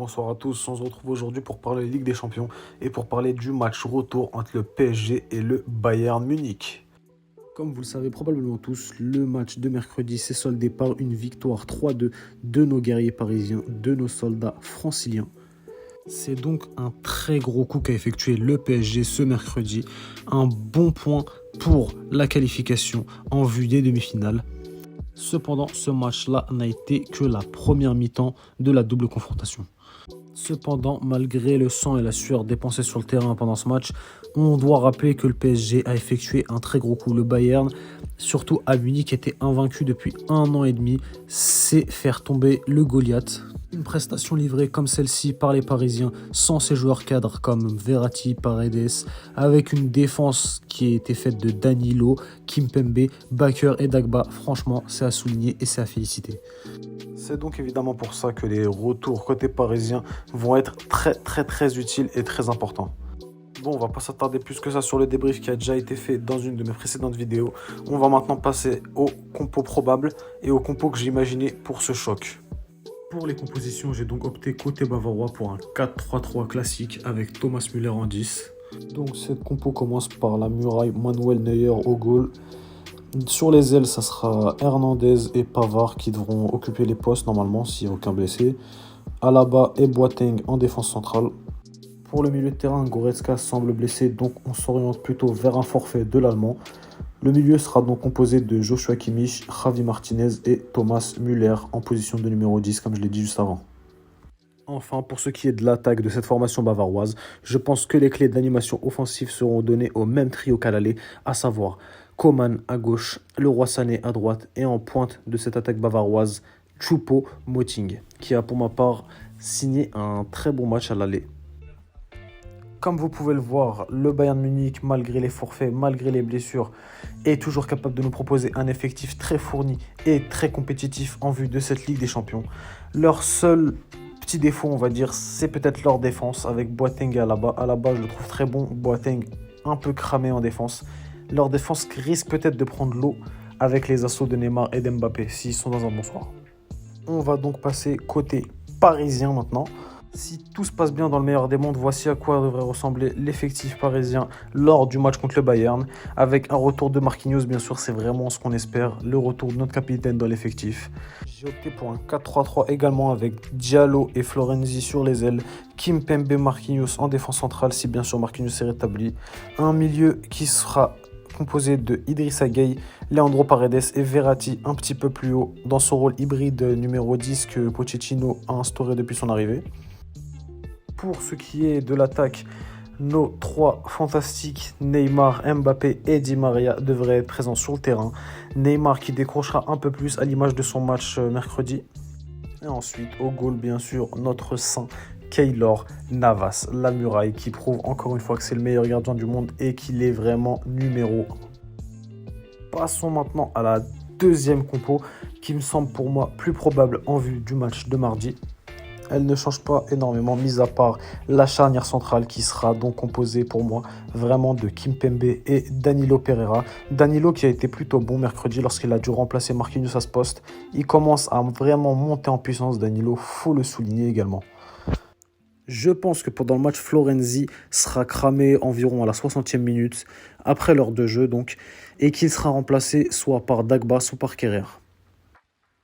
bonsoir à tous. On se retrouve aujourd'hui pour parler Ligue des Champions et pour parler du match retour entre le PSG et le Bayern Munich. Comme vous le savez probablement tous, le match de mercredi s'est soldé par une victoire 3-2 de nos guerriers parisiens, de nos soldats franciliens. C'est donc un très gros coup qu'a effectué le PSG ce mercredi. Un bon point pour la qualification en vue des demi-finales. Cependant, ce match-là n'a été que la première mi-temps de la double confrontation. Cependant, malgré le sang et la sueur dépensés sur le terrain pendant ce match, on doit rappeler que le PSG a effectué un très gros coup. Le Bayern, surtout à Munich, était invaincu depuis 1 an et demi, c'est faire tomber le Goliath. Une prestation livrée comme celle-ci par les Parisiens, sans ses joueurs cadres comme Verratti, Paredes, avec une défense qui a été faite de Danilo, Kimpembe, Bakker et Dagba. Franchement, c'est à souligner et c'est à féliciter. C'est donc évidemment pour ça que les retours côté parisien vont être très utiles et très importants. Bon, on va pas s'attarder plus que ça sur le débrief qui a déjà été fait dans une de mes précédentes vidéos. On va maintenant passer aux compos probables et aux compos que j'ai imaginés pour ce choc. Pour les compositions, j'ai donc opté côté bavarois pour un 4-3-3 classique avec Thomas Müller en 10. Donc cette compo commence par la muraille Manuel Neuer au goal. Sur les ailes, ça sera Hernandez et Pavard qui devront occuper les postes normalement s'il n'y a aucun blessé. Alaba et Boateng en défense centrale. Pour le milieu de terrain, Goretzka semble blessé, donc on s'oriente plutôt vers un forfait de l'Allemand. Le milieu sera donc composé de Joshua Kimmich, Javi Martinez et Thomas Müller en position de numéro 10, comme je l'ai dit juste avant. Enfin, pour ce qui est de l'attaque de cette formation bavaroise, je pense que les clés d'animation offensive seront données au même trio qu'à l'aller, à savoir Coman à gauche, Leroy Sané à droite et en pointe de cette attaque bavaroise, Choupo-Moting, qui a pour ma part signé un très bon match à l'aller. Comme vous pouvez le voir, le Bayern Munich, malgré les forfaits, malgré les blessures, est toujours capable de nous proposer un effectif très fourni et très compétitif en vue de cette Ligue des Champions. Leur seul petit défaut, on va dire, c'est peut-être leur défense avec Boateng et Alaba. Alaba, je le trouve très bon, Boateng un peu cramé en défense. Leur défense risque peut-être de prendre l'eau avec les assauts de Neymar et d'Mbappé s'ils sont dans un bon soir. On va donc passer côté parisien maintenant. Si tout se passe bien dans le meilleur des mondes, voici à quoi devrait ressembler l'effectif parisien lors du match contre le Bayern. Avec un retour de Marquinhos, bien sûr, c'est vraiment ce qu'on espère, le retour de notre capitaine dans l'effectif. J'ai opté pour un 4-3-3 également avec Diallo et Florenzi sur les ailes, Kimpembe, Marquinhos en défense centrale si bien sûr Marquinhos est rétabli. Un milieu qui sera composé de Idrissa Gueye, Leandro Paredes et Verratti un petit peu plus haut dans son rôle hybride numéro 10 que Pochettino a instauré depuis son arrivée. Pour ce qui est de l'attaque, nos trois fantastiques Neymar, Mbappé et Di Maria devraient être présents sur le terrain. Neymar qui décrochera un peu plus à l'image de son match mercredi. Et ensuite, au goal, bien sûr, notre saint Keylor Navas, la muraille, qui prouve encore une fois que c'est le meilleur gardien du monde et qu'il est vraiment numéro 1. Passons maintenant à la deuxième compo qui me semble pour moi plus probable en vue du match de mardi. Elle ne change pas énormément, mis à part la charnière centrale qui sera donc composée pour moi vraiment de Kimpembe et Danilo Pereira. Danilo qui a été plutôt bon mercredi lorsqu'il a dû remplacer Marquinhos à ce poste. Il commence à vraiment monter en puissance, Danilo, faut le souligner également. Je pense que pendant le match, Florenzi sera cramé environ à la 60e minute, après l'heure de jeu donc, et qu'il sera remplacé soit par Dagba, soit par Kerrer.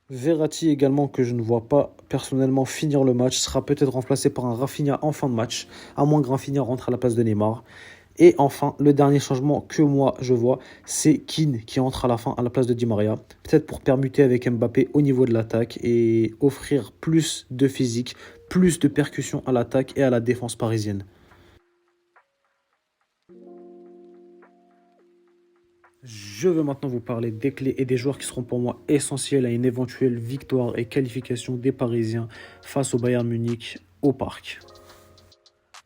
Verratti également, que je ne vois pas personnellement finir le match, sera peut-être remplacé par un Rafinha en fin de match, à moins que Rafinha rentre à la place de Neymar. Et enfin, le dernier changement que moi je vois, c'est Kean qui entre à la fin à la place de Di Maria, peut-être pour permuter avec Mbappé au niveau de l'attaque et offrir plus de physique, plus de percussion à l'attaque et à la défense parisienne. Je veux maintenant vous parler des clés et des joueurs qui seront pour moi essentiels à une éventuelle victoire et qualification des Parisiens face au Bayern Munich au Parc.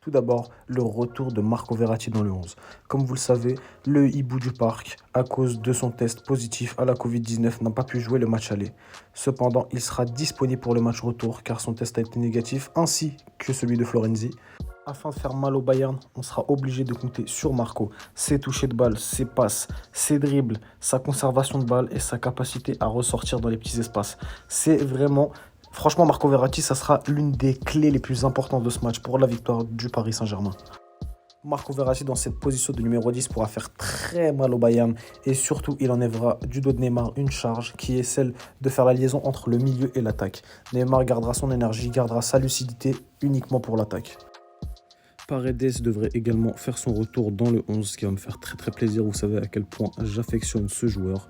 Tout d'abord, le retour de Marco Verratti dans le 11. Comme vous le savez, le hibou du Parc, à cause de son test positif à la Covid-19, n'a pas pu jouer le match aller. Cependant, il sera disponible pour le match retour car son test a été négatif, ainsi que celui de Florenzi. Afin de faire mal au Bayern, on sera obligé de compter sur Marco. Ses touchés de balle, ses passes, ses dribbles, sa conservation de balle et sa capacité à ressortir dans les petits espaces. C'est vraiment Franchement, Marco Verratti, ça sera l'une des clés les plus importantes de ce match pour la victoire du Paris Saint-Germain. Marco Verratti, dans cette position de numéro 10, pourra faire très mal au Bayern et surtout, il enlèvera du dos de Neymar une charge qui est celle de faire la liaison entre le milieu et l'attaque. Neymar gardera son énergie, gardera sa lucidité uniquement pour l'attaque. Paredes devrait également faire son retour dans le 11, ce qui va me faire très très plaisir. Vous savez à quel point j'affectionne ce joueur.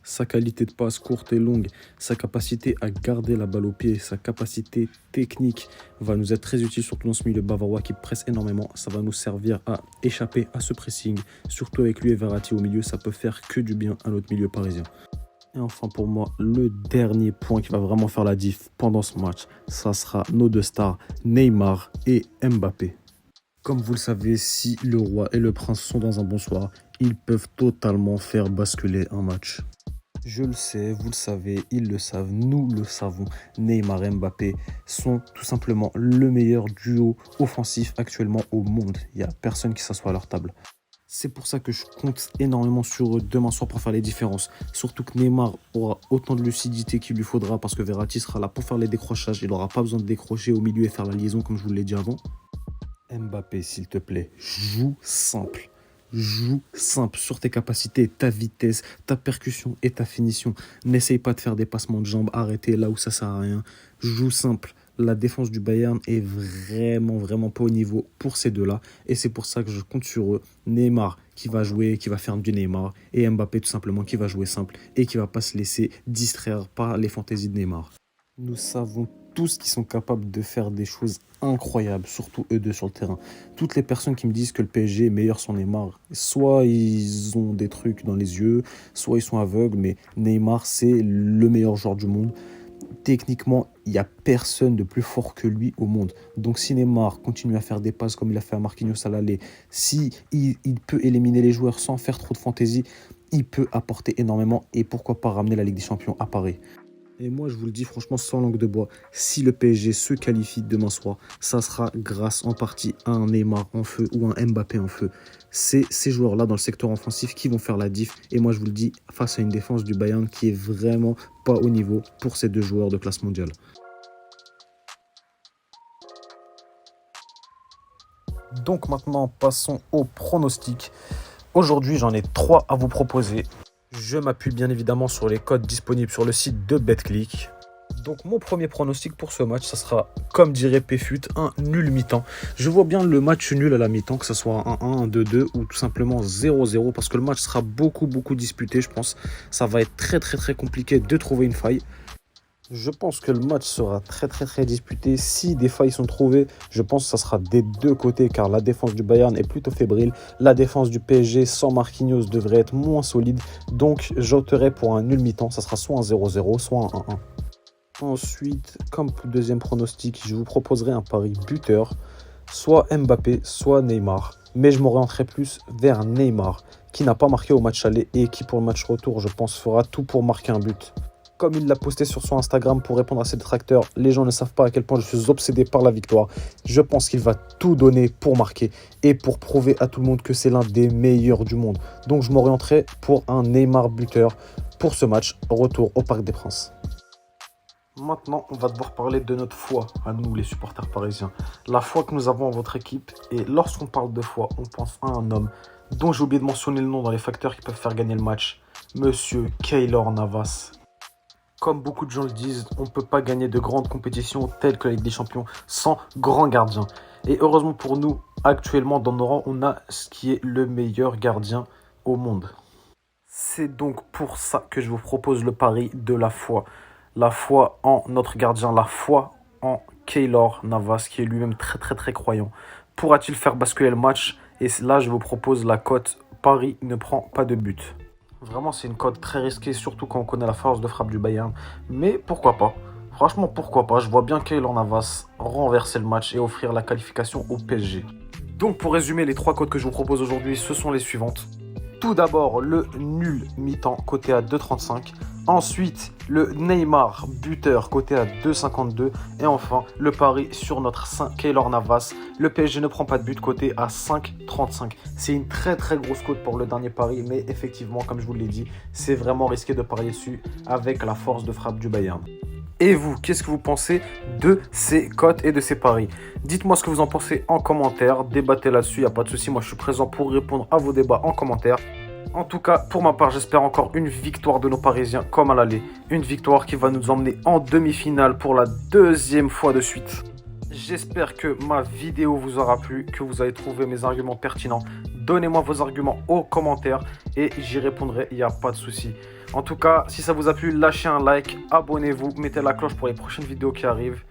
Sa qualité de passe courte et longue, sa capacité à garder la balle au pied, sa capacité technique va nous être très utile, surtout dans ce milieu bavarois qui presse énormément. Ça va nous servir à échapper à ce pressing. Surtout avec lui et Verratti au milieu, ça peut faire que du bien à notre milieu parisien. Et enfin pour moi, le dernier point qui va vraiment faire la diff pendant ce match, ça sera nos deux stars, Neymar et Mbappé. Comme vous le savez, si le roi et le prince sont dans un bon soir, ils peuvent totalement faire basculer un match. Je le sais, vous le savez, ils le savent, nous le savons. Neymar et Mbappé sont tout simplement le meilleur duo offensif actuellement au monde. Il n'y a personne qui s'assoit à leur table. C'est pour ça que je compte énormément sur eux demain soir pour faire les différences. Surtout que Neymar aura autant de lucidité qu'il lui faudra parce que Verratti sera là pour faire les décrochages. Il n'aura pas besoin de décrocher au milieu et faire la liaison comme je vous l'ai dit avant. Mbappé, s'il te plaît, joue simple. Joue simple sur tes capacités, ta vitesse, ta percussion et ta finition. N'essaye pas de faire des passements de jambes, arrêtez là où ça sert à rien. Joue simple. La défense du Bayern est vraiment pas au niveau pour ces deux-là. Et c'est pour ça que je compte sur eux. Neymar qui va jouer, qui va faire du Neymar. Et Mbappé tout simplement qui va jouer simple et qui va pas se laisser distraire par les fantaisies de Neymar. Nous savons tous qu'ils sont capables de faire des choses incroyables, surtout eux deux sur le terrain. Toutes les personnes qui me disent que le PSG est meilleur sans Neymar, soit ils ont des trucs dans les yeux, soit ils sont aveugles, mais Neymar, c'est le meilleur joueur du monde. Techniquement, il n'y a personne de plus fort que lui au monde. Donc si Neymar continue à faire des passes comme il a fait à Marquinhos à l'aller, si il peut éliminer les joueurs sans faire trop de fantaisie, il peut apporter énormément et pourquoi pas ramener la Ligue des Champions à Paris. Et moi, je vous le dis franchement sans langue de bois, si le PSG se qualifie demain soir, ça sera grâce en partie à un Neymar en feu ou un Mbappé en feu. C'est ces joueurs-là dans le secteur offensif qui vont faire la diff. Et moi, je vous le dis, face à une défense du Bayern qui est vraiment pas au niveau pour ces deux joueurs de classe mondiale. Donc maintenant, passons au pronostic. Aujourd'hui, j'en ai 3 à vous proposer. Je m'appuie bien évidemment sur les codes disponibles sur le site de BetClick. Donc mon premier pronostic pour ce match, ça sera, comme dirait Péfut, un nul mi-temps. Je vois bien le match nul à la mi-temps, que ce soit un 1, un 2-2 ou tout simplement 0-0, parce que le match sera beaucoup disputé, je pense. Ça va être très compliqué de trouver une faille. Je pense que le match sera très disputé. Si des failles sont trouvées, je pense que ça sera des deux côtés car la défense du Bayern est plutôt fébrile. La défense du PSG sans Marquinhos devrait être moins solide. Donc j'opterai pour un nul mi-temps. Ça sera soit un 0-0, soit un 1-1. Ensuite, comme deuxième pronostic, je vous proposerai un pari buteur. Soit Mbappé, soit Neymar. Mais je m'orienterai plus vers Neymar, qui n'a pas marqué au match aller et qui pour le match retour, je pense, fera tout pour marquer un but. Comme il l'a posté sur son Instagram pour répondre à ses détracteurs, les gens ne savent pas à quel point je suis obsédé par la victoire. Je pense qu'il va tout donner pour marquer et pour prouver à tout le monde que c'est l'un des meilleurs du monde. Donc je m'orienterai pour un Neymar buteur pour ce match, retour au Parc des Princes. Maintenant, on va devoir parler de notre foi, à nous les supporters parisiens. La foi que nous avons en votre équipe. Et lorsqu'on parle de foi, on pense à un homme dont j'ai oublié de mentionner le nom dans les facteurs qui peuvent faire gagner le match. Monsieur Keylor Navas. Comme beaucoup de gens le disent, on ne peut pas gagner de grandes compétitions telles que la Ligue des Champions sans grand gardien. Et heureusement pour nous, actuellement dans nos rangs, on a ce qui est le meilleur gardien au monde. C'est donc pour ça que je vous propose le pari de la foi. La foi en notre gardien, la foi en Keylor Navas, qui est lui-même très croyant. Pourra-t-il faire basculer le match? Et là, je vous propose la cote Paris ne prend pas de but. Vraiment, c'est une cote très risquée, surtout quand on connaît la force de frappe du Bayern. Mais pourquoi pas? Franchement, pourquoi pas? Je vois bien Keylor Navas renverser le match et offrir la qualification au PSG. Donc, pour résumer, les 3 cotes que je vous propose aujourd'hui, ce sont les suivantes. Tout d'abord, le nul mi-temps, coté à 2,35. Ensuite, le Neymar buteur, coté à 2,52. Et enfin, le pari sur notre Saint Keylor Navas. Le PSG ne prend pas de but, coté à 5,35. C'est une très grosse cote pour le dernier pari. Mais effectivement, comme je vous l'ai dit, c'est vraiment risqué de parier dessus avec la force de frappe du Bayern. Et vous, qu'est-ce que vous pensez de ces cotes et de ces paris? Dites-moi ce que vous en pensez en commentaire. Débattez là-dessus, il n'y a pas de souci. Moi, je suis présent pour répondre à vos débats en commentaire. En tout cas, pour ma part, j'espère encore une victoire de nos Parisiens comme à l'aller. Une victoire qui va nous emmener en demi-finale pour la deuxième fois de suite. J'espère que ma vidéo vous aura plu, que vous avez trouvé mes arguments pertinents. Donnez-moi vos arguments aux commentaires et j'y répondrai, il n'y a pas de souci. En tout cas, si ça vous a plu, lâchez un like, abonnez-vous, mettez la cloche pour les prochaines vidéos qui arrivent.